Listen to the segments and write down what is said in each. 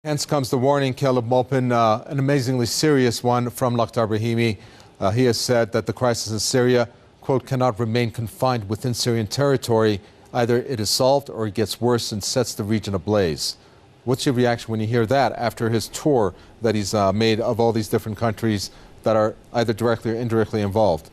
Hence comes the warning, Caleb Maupin, an amazingly serious one from Lakhdar Brahimi. He has said that the crisis in Syria, quote, cannot remain confined within Syrian territory. Either it is solved or it gets worse and sets the region ablaze. What's your reaction when you hear that after his tour that he's made of all these different countries that are either directly or indirectly involved?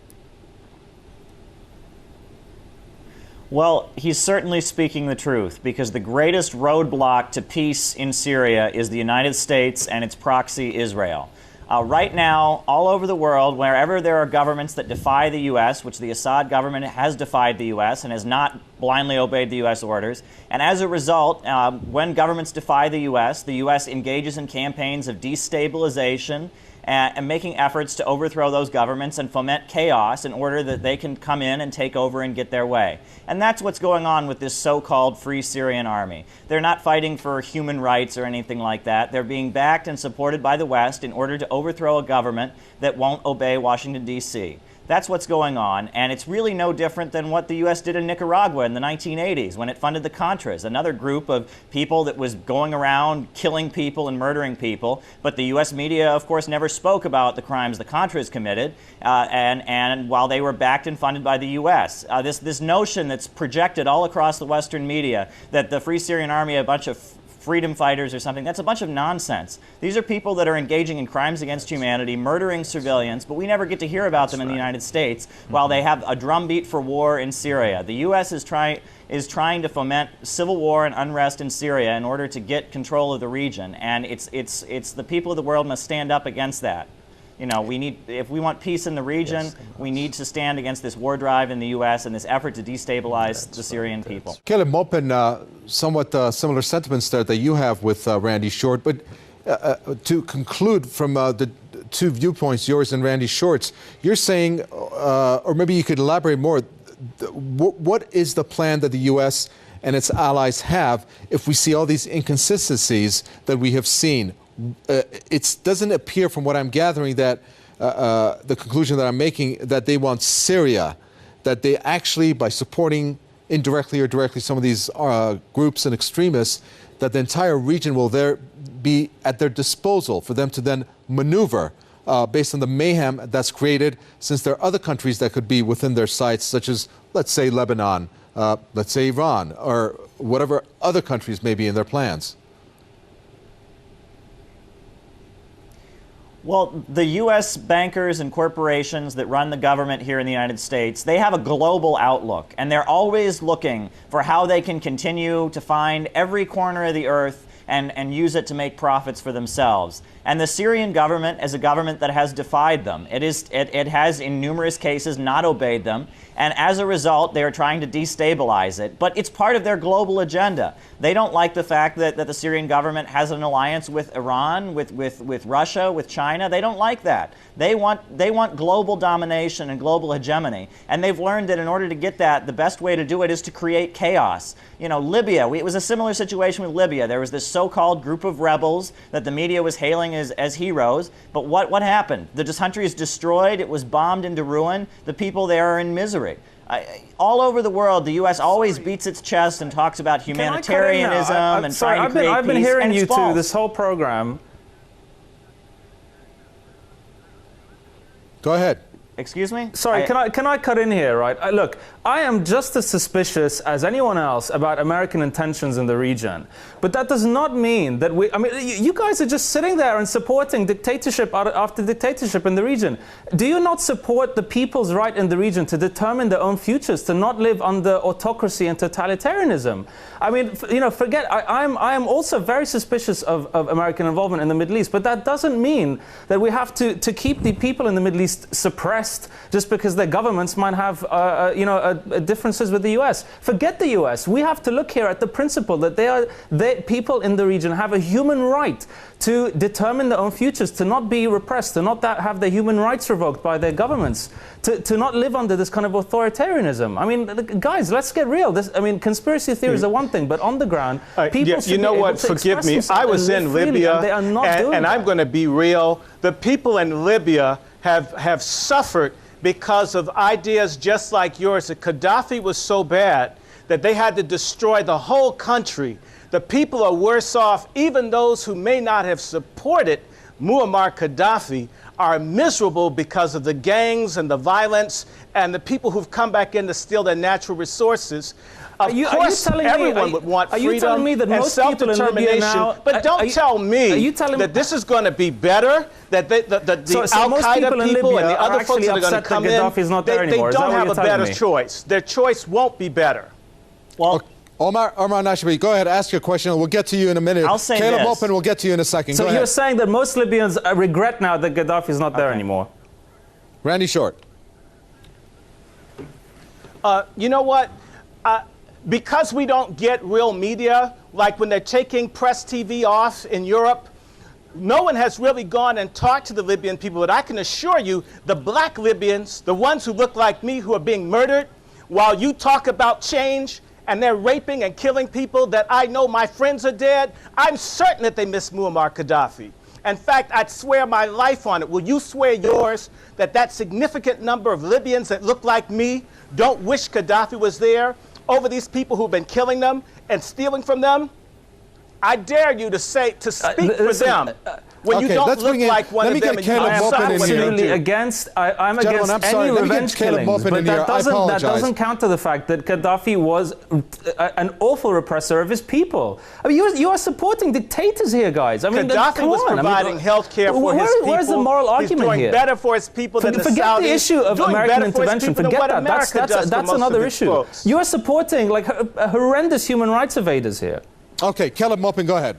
Well, he's certainly speaking the truth, because the greatest roadblock to peace in Syria is the United States and its proxy Israel. Right now, all over the world, wherever there are governments that defy the U.S., which the Assad government has defied the U.S. and has not blindly obeyed the U.S. orders, and as a result, when governments defy the U.S. engages in campaigns of destabilization and making efforts to overthrow those governments and foment chaos in order that they can come in and take over and get their way. And that's what's going on with this so-called Free Syrian Army. They're not fighting for human rights or anything like that. They're being backed and supported by the West in order to overthrow a government that won't obey Washington, D.C. That's what's going on, and it's really no different than what the U.S. did in Nicaragua in the 1980s when it funded the Contras, another group of people that was going around killing people and murdering people. But the U.S. media, of course, never spoke about the crimes the Contras committed, and while they were backed and funded by the U.S. This notion that's projected all across the Western media that the Free Syrian Army, a bunch of freedom fighters or something, that's a bunch of nonsense. These are people that are engaging in crimes against humanity, murdering civilians, but we never get to hear about them in the United States while they have a drumbeat for war in Syria. The U.S. is trying to foment civil war and unrest in Syria in order to get control of the region, and it's the people of the world must stand up against that. You know, if we want peace in the region, we need to stand against this war drive in the U.S. and this effort to destabilize the Syrian people. Caleb Maupin, somewhat similar sentiments there that you have with Randy Short, but to conclude from the two viewpoints, yours and Randy Short's, you're saying, or maybe you could elaborate more, what is the plan that the U.S. and its allies have if we see all these inconsistencies that we have seen? It doesn't appear from what I'm gathering that the conclusion that I'm making that they want Syria, that they actually, by supporting indirectly or directly some of these groups and extremists, that the entire region will be at their disposal for them to then maneuver based on the mayhem that's created, since there are other countries that could be within their sights, such as, let's say, Lebanon, let's say Iran, or whatever other countries may be in their plans. Well, the U.S. bankers and corporations that run the government here in the United States, they have a global outlook, and they're always looking for how they can continue to find every corner of the earth and use it to make profits for themselves. And the Syrian government is a government that has defied them. It has, in numerous cases, not obeyed them, and as a result, they are trying to destabilize it. But it's part of their global agenda. They don't like the fact that the Syrian government has an alliance with Iran, with Russia, with China. They don't like that. They want global domination and global hegemony, and they've learned that in order to get that, the best way to do it is to create chaos. You know, Libya, it was a similar situation with Libya. There was this so-called group of rebels that the media was hailing as heroes, but what happened? The country is destroyed, it was bombed into ruin, the people there are in misery. All over the world, the U.S. always beats its chest and talks about humanitarianism and trying to create peace. I've been hearing you two this whole program. Go ahead. Excuse me? Sorry, can I cut in here, right? Look, I am just as suspicious as anyone else about American intentions in the region. But that does not mean that you guys are just sitting there and supporting dictatorship after dictatorship in the region. Do you not support the people's right in the region to determine their own futures, to not live under autocracy and totalitarianism? I mean, you know, I am also very suspicious of American involvement in the Middle East, but that doesn't mean that we have to keep the people in the Middle East suppressed just because their governments might have, differences with the U.S. Forget the U.S. We have to look here at the principle that people in the region have a human right to determine their own futures, to not be repressed, to not have their human rights revoked by their governments, to not live under this kind of authoritarianism. I mean, guys, let's get real. Conspiracy theories are one thing, but on the ground, people should you know what? Forgive me. I was in Libya, and I'm going to be real. The people in Libya have suffered because of ideas just like yours. That Gaddafi was so bad that they had to destroy the whole country The people are worse off. Even those who may not have supported Muammar Gaddafi are miserable because of the gangs and the violence and the people who've come back in to steal their natural resources. Of course, everyone would want freedom and self-determination, but don't tell me that this is going to be better, that the Al-Qaeda people and the other folks that are going to come in, they don't have a better choice. Their choice won't be better. Well, Omar Nashbi, go ahead, ask your question. We'll get to you in a minute. I'll say Caleb this. Maupin, we'll get to you in a second. So go you're ahead. saying that most Libyans regret now that Gaddafi is not there anymore? Randy Short. You know what? Because we don't get real media, like when they're taking PressTV off in Europe, no one has really gone and talked to the Libyan people, but I can assure you the black Libyans, the ones who look like me who are being murdered, while you talk about change and they're raping and killing people that I know my friends are dead, I'm certain that they miss Muammar Gaddafi. In fact, I'd swear my life on it. Will you swear yours that that significant number of Libyans that look like me don't wish Gaddafi was there over these people who've been killing them and stealing from them? I dare you to speak for them when you don't look like one of them. I'm absolutely against. I'm against any revenge killings, but that doesn't counter the fact that Gaddafi was an awful repressor of his people. I mean, you are supporting dictators here, guys. I mean, Gaddafi was providing health care for his people. Where's the moral argument here? He's doing better for his people than the Saudis. Forget the issue of American intervention. Forget that. That's another issue. You are supporting like horrendous human rights evaders here. Okay, Caleb Maupin, go ahead.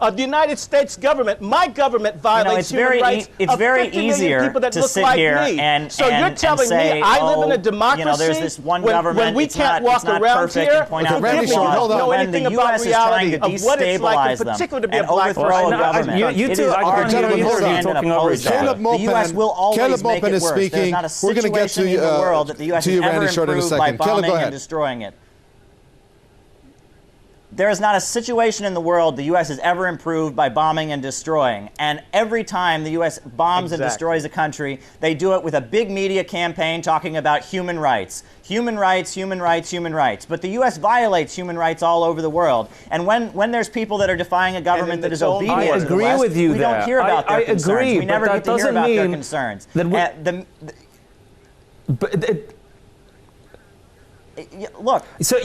The United States government, my government, violates human rights. It's very easier to sit here and you're telling me I live in a democracy there's this one government when we can't walk around here? Randy Short, hold on. Know anything about reality of what it's like, in particular, to be a black person? You two are talking over each other. The U.S. will always make it worse. There's not a situation in the world that the U.S. has ever improved by bombing and destroying it. There is not a situation in the world the U.S. has ever improved by bombing and destroying. And every time the U.S. bombs and destroys a country, they do it with a big media campaign talking about human rights. Human rights, human rights, human rights. But the U.S. violates human rights all over the world. And when there's people that are defying a government that is obedient to the West, we don't hear about their concerns. We never get to hear about their concerns. Look. So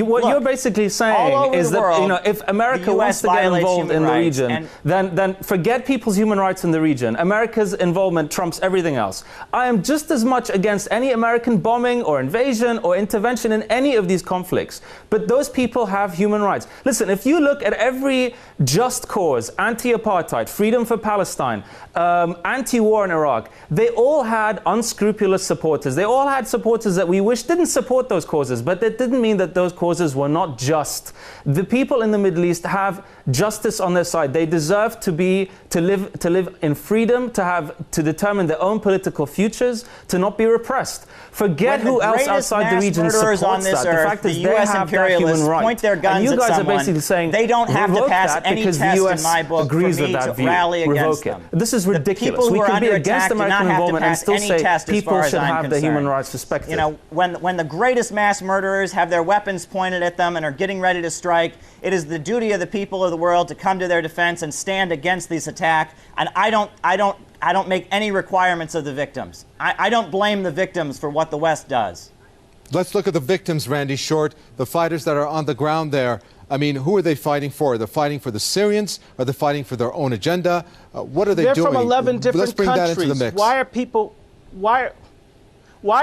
what you're basically saying is that if America wants to get involved in the region, then forget people's human rights in the region. America's involvement trumps everything else. I am just as much against any American bombing or invasion or intervention in any of these conflicts. But those people have human rights. Listen, if you look at every just cause, anti-apartheid, freedom for Palestine, anti-war in Iraq, they all had unscrupulous supporters. They all had supporters that we wish didn't support those causes, but that didn't mean that those causes were not just. The people in the Middle East have justice on their side. They deserve to live in freedom, to determine their own political futures, to not be repressed. Forget who else outside the region supports that. The fact is, they have that human right. Point their guns and you guys at someone, are basically saying they don't have to pass any because test the US in my book agrees for me with that to view. rally against Revoke them. it. This is ridiculous. We can be against American involvement and still say people should have their human rights respected. You know, when the greatest mass murderers have their weapons pointed at them and are getting ready to strike, it is the duty of the people of the world to come to their defense and stand against this attack. And I don't make any requirements of the victims. I don't blame the victims for what the West does. Let's look at the victims, Randy Short, the fighters that are on the ground there. I mean, who are they fighting for? Are they fighting for the Syrians? Are they fighting for their own agenda? What are they doing? They're from 11 different Let's bring countries. that into the mix. Why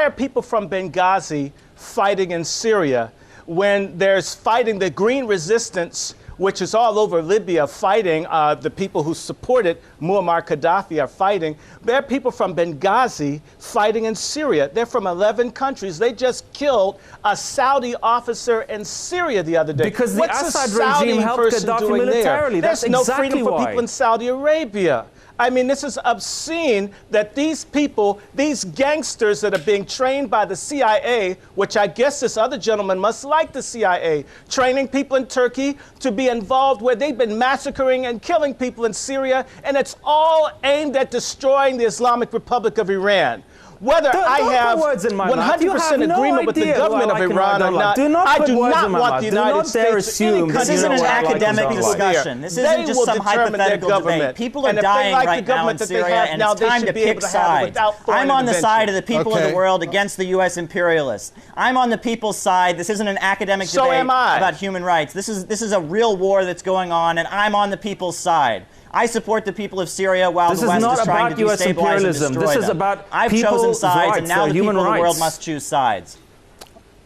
are people from Benghazi fighting in Syria when there's fighting the Green Resistance, which is all over Libya, fighting the people who supported Muammar Gaddafi are fighting. There are people from Benghazi fighting in Syria. They're from 11 countries. They just killed a Saudi officer in Syria the other day. Because the Assad regime helped Gaddafi militarily. There's no freedom for people in Saudi Arabia. I mean, this is obscene that these people, these gangsters that are being trained by the CIA, which I guess this other gentleman must like the CIA, training people in Turkey to be involved where they've been massacring and killing people in Syria, and it's all aimed at destroying the Islamic Republic of Iran. whether I Don't have put words in my mouth. You 100% have no agreement with the idea who I government of like and who I Iran or don't like. not, Do not I put do words not in my want mouth. the Do United not dare States or any assume This country isn't you an know what I like and academic don't like. discussion. This They isn't just will some determine their hypothetical debate. government. People are And if they dying like the right now in government that they Syria, have and now, it's they time should to be able pick to have it sides. without foreign I'm on the intervention. side of the people of Okay. the world against the U.S. imperialists. I'm on the people's side. This isn't an academic So debate am I. about human rights. This is a real war that's going on, and I'm on the people's side. I support the people of Syria while This the is West not is trying about to US destabilize and imperialism. destroy This is them. about I've chosen people's sides, rights, and now the their people human of the world rights. must choose sides.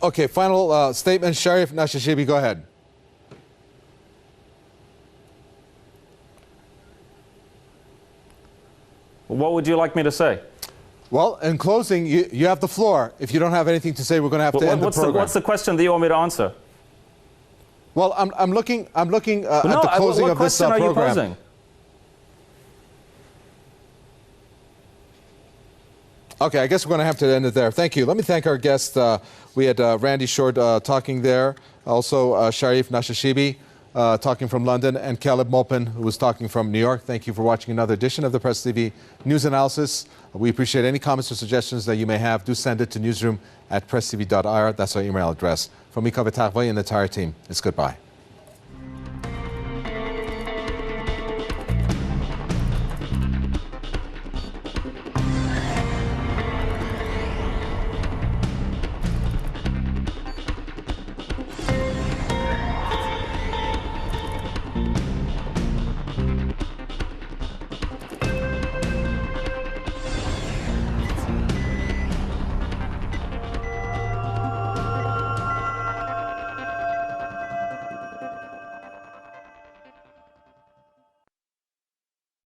Okay, final statement. Sharif Nashashibi, go ahead. What would you like me to say? Well, in closing, you have the floor. If you don't have anything to say, we're going to have to end the program. What's the question that you want me to answer? Well, I'm looking at the closing what of this question are you program. posing? Okay, I guess we're going to have to end it there. Thank you. Let me thank our guests. We had Randy Short talking there, also Sharif Nashashibi talking from London, and Caleb Maupin, who was talking from New York. Thank you for watching another edition of the Press TV News Analysis. We appreciate any comments or suggestions that you may have. Do send it to newsroom@presstv.ir. That's our email address. From me, Kaveh Taqvi, and the entire team, it's goodbye.